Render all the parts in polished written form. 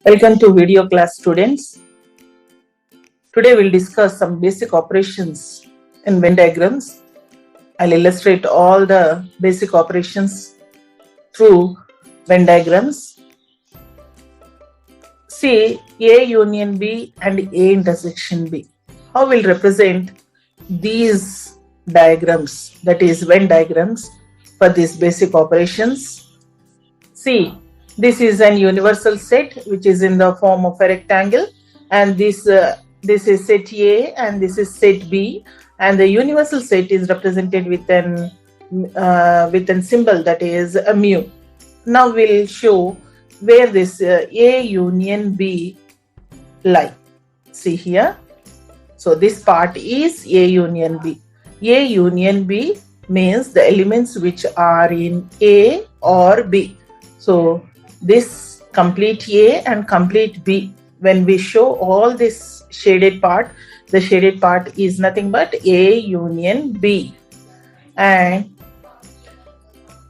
Welcome to video class, students. Today we'll discuss some basic operations in Venn diagrams. I'll illustrate all the basic operations through Venn diagrams. See A union B and A intersection B. How we'll represent these diagrams, that is Venn diagrams, for these basic operations. See, this is an universal set which is in the form of a rectangle, and this is set A and this is set B, and the universal set is represented with an symbol that is a mu. Now we'll show where this A union B lie. See here. So this part is A union B. A union B means the elements which are in A or B. So this complete A and complete B, when we show all this shaded part, the shaded part is nothing but A union B. And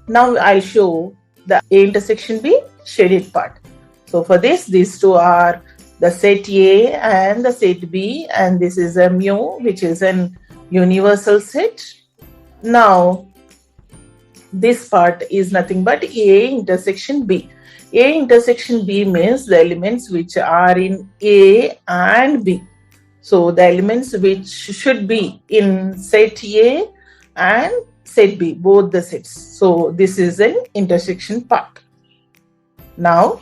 now I'll show the A intersection B shaded part. So for this, these two are the set A and the set B, and this is a mu, which is an universal set. Now this part is nothing but A intersection B. A intersection B means the elements which are in A and B. So the elements which should be in set A and set B, both the sets. So this is an intersection part. Now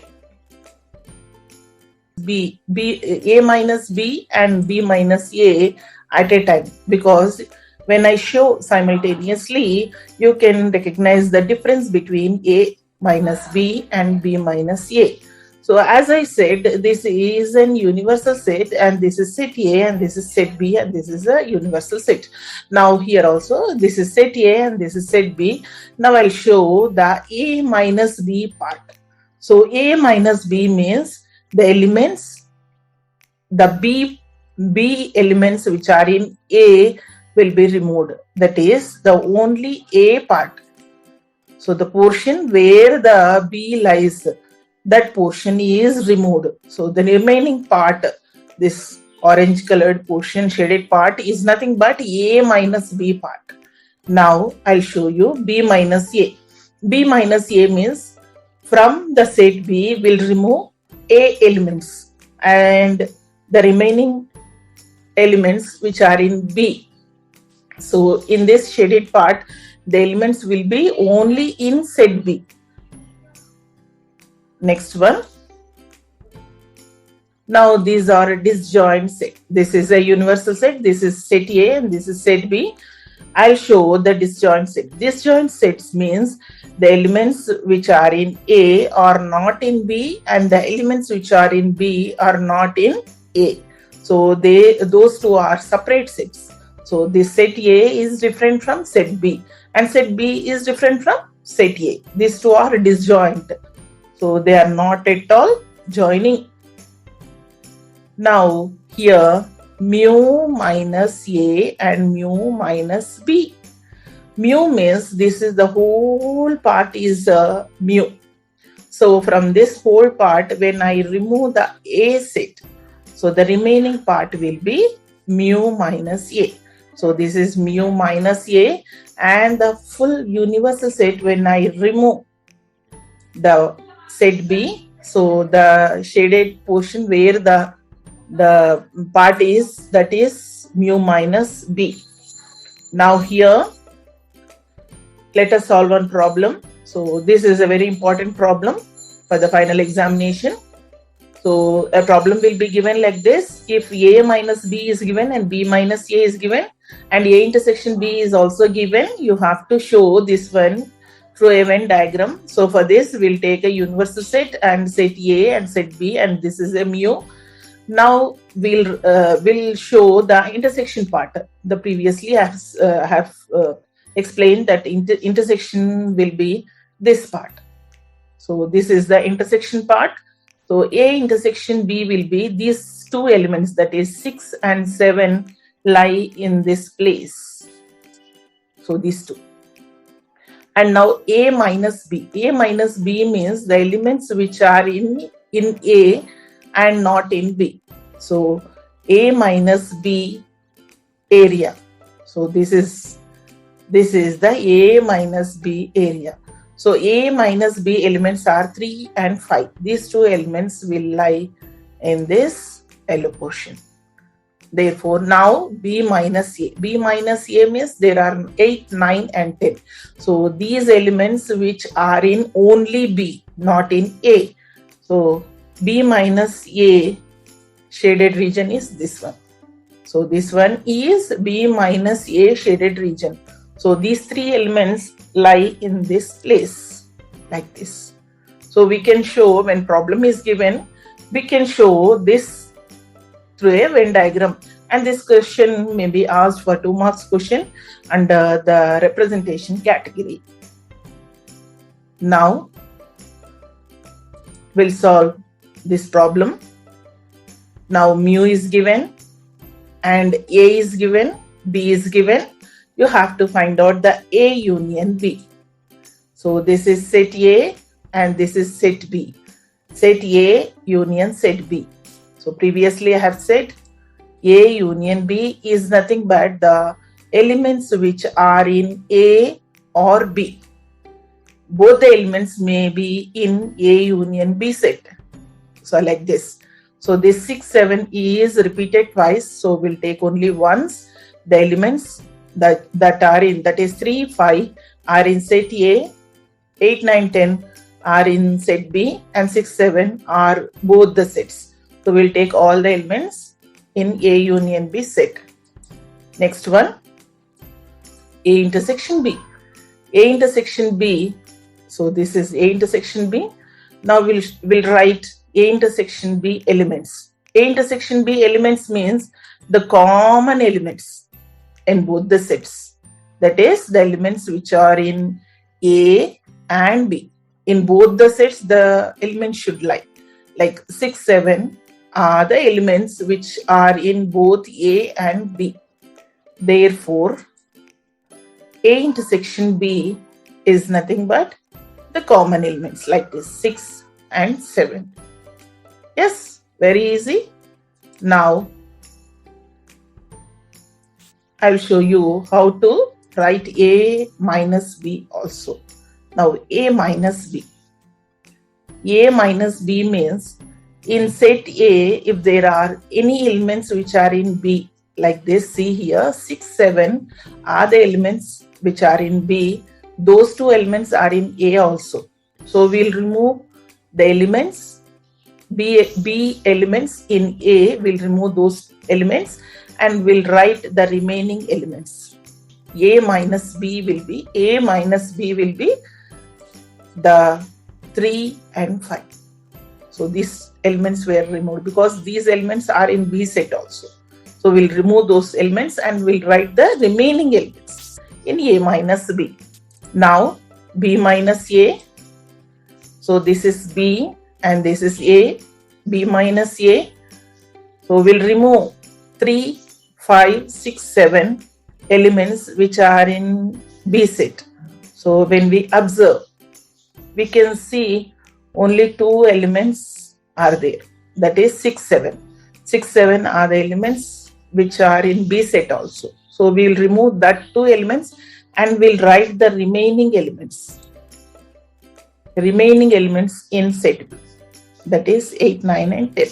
A minus B and B minus A at a time, because when I show simultaneously, you can recognize the difference between A minus B and B minus A. So as I said, this is an universal set, and this is set A and this is set B, and this is a universal set. Now here also, this is set A and this is set B. Now I'll show the A minus B part. So A minus B means the elements, the B elements which are in A will be removed. That is the only A part. So the portion where the B lies, that portion is removed. So the remaining part, this orange colored portion, shaded part, is nothing but A minus B part. Now I'll show you B minus A. B minus A means from the set B will remove A elements, and the remaining elements which are in B. So in this shaded part, the elements will be only in set B. Next one. Now these are disjoint set. This is a universal set. This is set A and this is set B. I'll show the disjoint set. Disjoint sets means the elements which are in A are not in B, and the elements which are in B are not in A. So those two are separate sets. So this set A is different from set B, and set B is different from set A. These two are disjoint. So they are not at all joining. Now here, mu minus A and mu minus B. Mu means this is the whole part is mu. So from this whole part, when I remove the A set, so the remaining part will be mu minus A. So this is mu minus A, and the full universal set, when I remove the set B, so the shaded portion where the part is, that is mu minus B. Now here, let us solve one problem. So this is a very important problem for the final examination. So a problem will be given like this. If A minus B is given and B minus A is given, and A intersection B is also given, you have to show this one through a Venn diagram. So for this, we'll take a universal set and set A and set B, and this is a mu. Now we'll show the intersection part. The previously I have explained that intersection will be this part. So this is the intersection part. So A intersection B will be these two elements, that is 6 and 7 lie in this place. So these two. And now A minus B. A minus B means the elements which are in A and not in B. So A minus B area. So this is the A minus B area. So A minus B elements are 3 and 5. These two elements will lie in this yellow portion. Therefore, now B minus A. B minus A means there are 8, 9 and 10. So these elements which are in only B, not in A. So B minus A shaded region is this one. So this one is B minus A shaded region. So these three elements lie in this place like this. So we can show, when problem is given, we can show this through a Venn diagram, and this question may be asked for 2 marks question under the representation category. Now we'll solve this problem. Now mu is given and A is given, B is given. You have to find out the A union B. So this is set A and this is set B. Set A union set B. So previously I have said A union B is nothing but the elements which are in A or B. Both the elements may be in A union B set. So like this. So this 6, 7 is repeated twice. So we'll take only once. The elements that are in, that is 3, 5 are in set A, 8, 9, 10 are in set B, and 6, 7 are both the sets. So we'll take all the elements in A union B set. Next one, A intersection B. A intersection B. So this is A intersection B. Now we'll write A intersection B elements. A intersection B elements means the common elements in both the sets. That is the elements which are in A and B. In both the sets, the elements should lie. Like 6, 7 are the elements which are in both A and B. Therefore, A intersection B is nothing but the common elements like this 6 and 7. Yes, very easy. Now, I'll show you how to write A minus B also. Now, A minus B. A minus B means in set A, if there are any elements which are in B, like this, see here, 6, 7 are the elements which are in B. Those two elements are in A also. So we'll remove the elements, B elements in A, we'll remove those elements and we'll write the remaining elements. A minus B will be the 3 and 5. So these elements were removed because these elements are in B set also. So we'll remove those elements and we'll write the remaining elements in A minus B. Now B minus A. So this is B and this is A. B minus A. So we'll remove 3, 5, 6, 7 elements which are in B set. So when we observe, we can see only 2 elements are there. That is 6, 7. 6, 7 are the elements which are in B set also. So we will remove that 2 elements and we'll write the remaining elements. Remaining elements in set B. That is 8, 9 and 10.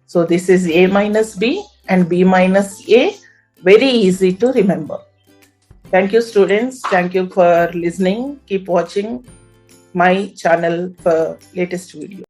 So this is A minus B and B minus A. Very easy to remember. Thank you, students. Thank you for listening. Keep watching my channel for latest video.